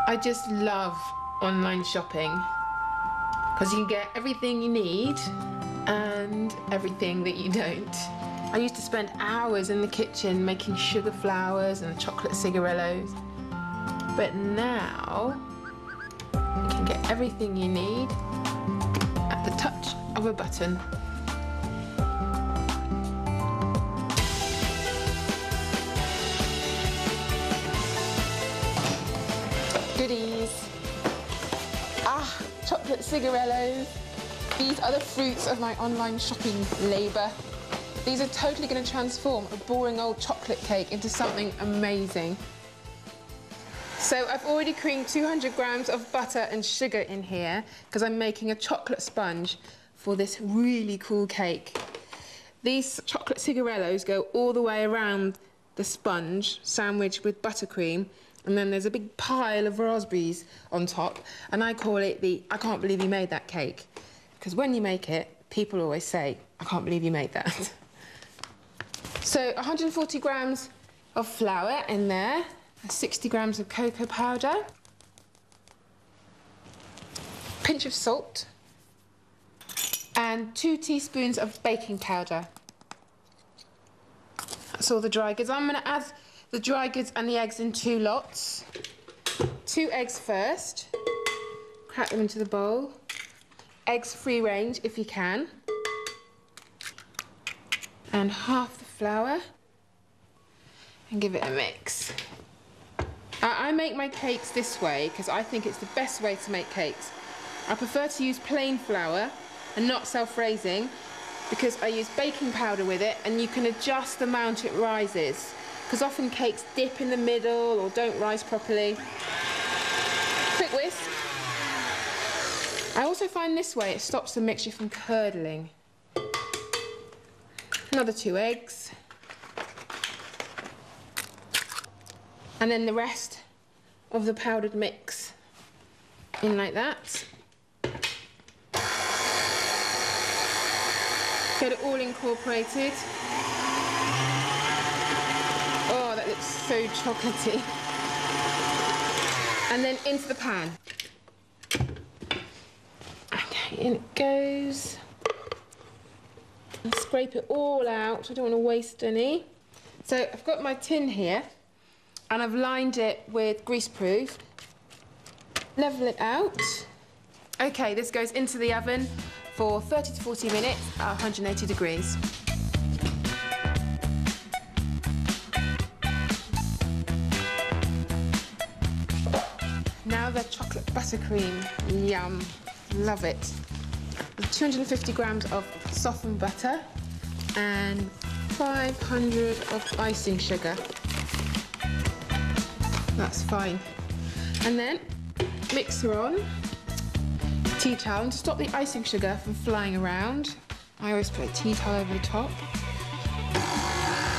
I just love online shopping because you can get everything you need and everything that you don't. I used to spend hours in the kitchen making sugar flowers and chocolate cigarillos, but now you can get everything you need at the touch of a button. Goodies. Ah, chocolate cigarillos. These are the fruits of my online shopping labour. These are totally going to transform a boring old chocolate cake into something amazing. So I've already creamed 200 grams of butter and sugar in here because I'm making a chocolate sponge for this really cool cake. These chocolate cigarillos go all the way around the sponge, sandwiched with buttercream, and then there's a big pile of raspberries on top, and I call it the I can't believe you made that cake. Because when you make it, people always say, I can't believe you made that. So 140 grams of flour in there, 60 grams of cocoa powder, pinch of salt, and 2 teaspoons of baking powder. That's all the dry goods. I'm going to add the dry goods and the eggs in 2 lots. 2 eggs first, crack them into the bowl. Eggs free range if you can. And half the flour, and give it a mix. I make my cakes this way because I think it's the best way to make cakes. I prefer to use plain flour and not self-raising because I use baking powder with it, and you can adjust the amount it rises because often cakes dip in the middle or don't rise properly. Quick whisk. I also find this way it stops the mixture from curdling. Another 2 eggs. And then the rest of the powdered mix in like that. Get it all incorporated. Oh, that looks so chocolatey. And then into the pan. Okay, in it goes. And scrape it all out. I don't want to waste any. So I've got my tin here, and I've lined it with greaseproof. Level it out. Okay, this goes into the oven for 30 to 40 minutes at 180 degrees. Now the chocolate buttercream. Yum. Love it. 250 grams of softened butter and 500 of icing sugar. That's fine. And then mixer on, tea towel, and to stop the icing sugar from flying around, I always put a tea towel over the top.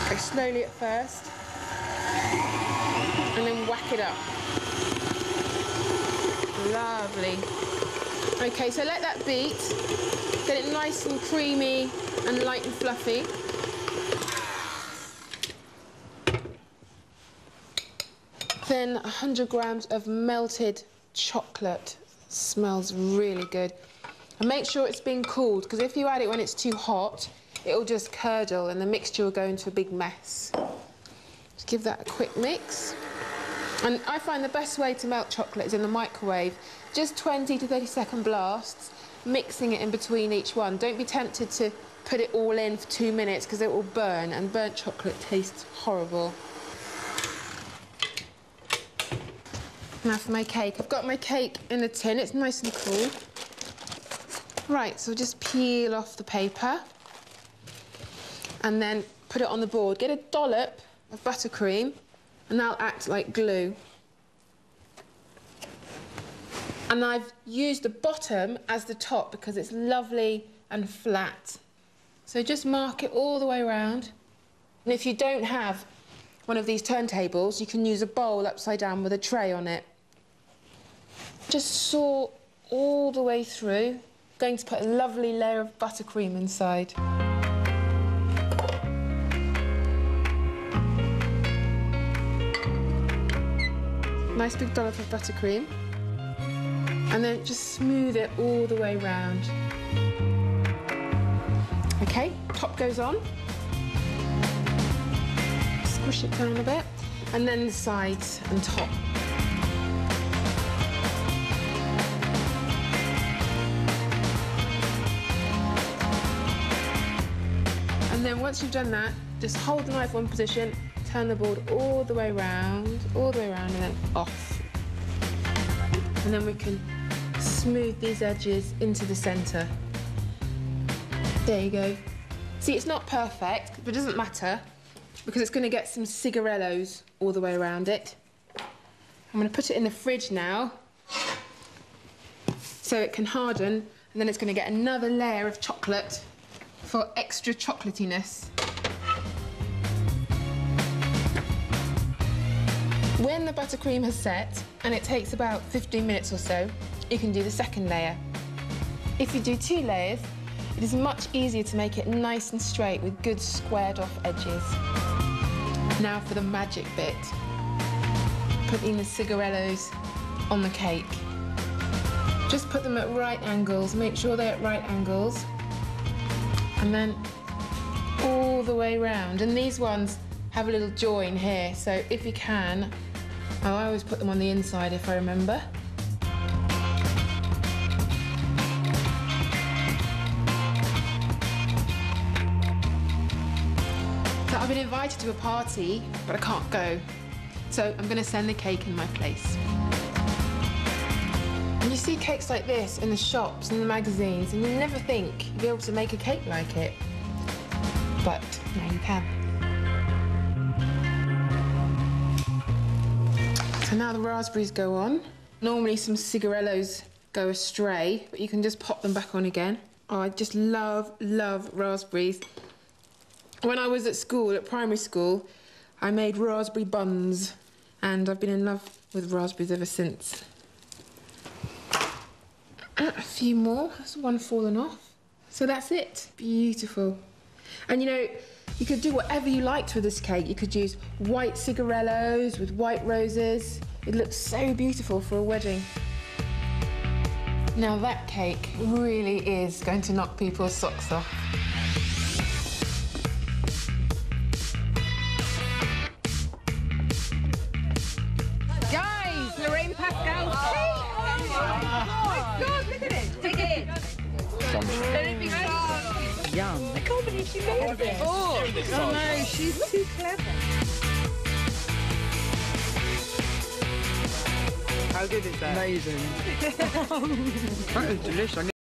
Go slowly at first, and then whack it up. Lovely. Okay, so let that beat, get it nice and creamy and light and fluffy. Then 100 grams of melted chocolate. Smells really good. And make sure it's been cooled, because if you add it when it's too hot, it'll just curdle and the mixture will go into a big mess. Just give that a quick mix. And I find the best way to melt chocolate is in the microwave. Just 20 to 30-second blasts, mixing it in between each one. Don't be tempted to put it all in for 2 minutes because it will burn, and burnt chocolate tastes horrible. Now for my cake. I've got my cake in a tin. It's nice and cool. Right, so just peel off the paper and then put it on the board. Get a dollop of buttercream and that'll act like glue. And I've used the bottom as the top because it's lovely and flat. So just mark it all the way around. And if you don't have one of these turntables, you can use a bowl upside down with a tray on it. Just saw all the way through. Going to put a lovely layer of buttercream inside. nice big dollop of buttercream. And then just smooth it all the way round. Okay, top goes on. Squish it down a bit. And then the sides and top. And then once you've done that, just hold the knife one position, turn the board all the way around, and then off. And then we can smooth these edges into the centre. There you go. See, it's not perfect, but it doesn't matter because it's going to get some cigarellos all the way around it. I'm going to put it in the fridge now so it can harden, and then it's going to get another layer of chocolate for extra chocolatiness. When the buttercream has set, and it takes about 15 minutes or so, you can do the second layer. If you do 2 layers, it is much easier to make it nice and straight with good squared off edges. Now for the magic bit. Putting the cigarellos on the cake. Just put them at right angles, make sure they're at right angles. And then all the way round. And these ones have a little join here, so if you can, I always put them on the inside if I remember. So I've been invited to a party, but I can't go. So I'm going to send the cake in my place. And you see cakes like this in the shops and the magazines, and you never think you'd be able to make a cake like it. But now you can. So now the raspberries go on. Normally some cigarellos go astray, but you can just pop them back on again. Oh, I just love raspberries. When I was at school, at primary school, I made raspberry buns, and I've been in love with raspberries ever since. A few more, there's one fallen off. So that's it, beautiful. And you know, you could do whatever you liked with this cake. You could use white cigarellos with white roses. It looks so beautiful for a wedding. Now that cake really is going to knock people's socks off. Guys, Lorraine Pascal's cake! Oh my God, look at it! Take it in. Let it be soft. Yum. I can't believe she made it. Oh no, she's too clever. How good is that? Amazing. That is delicious.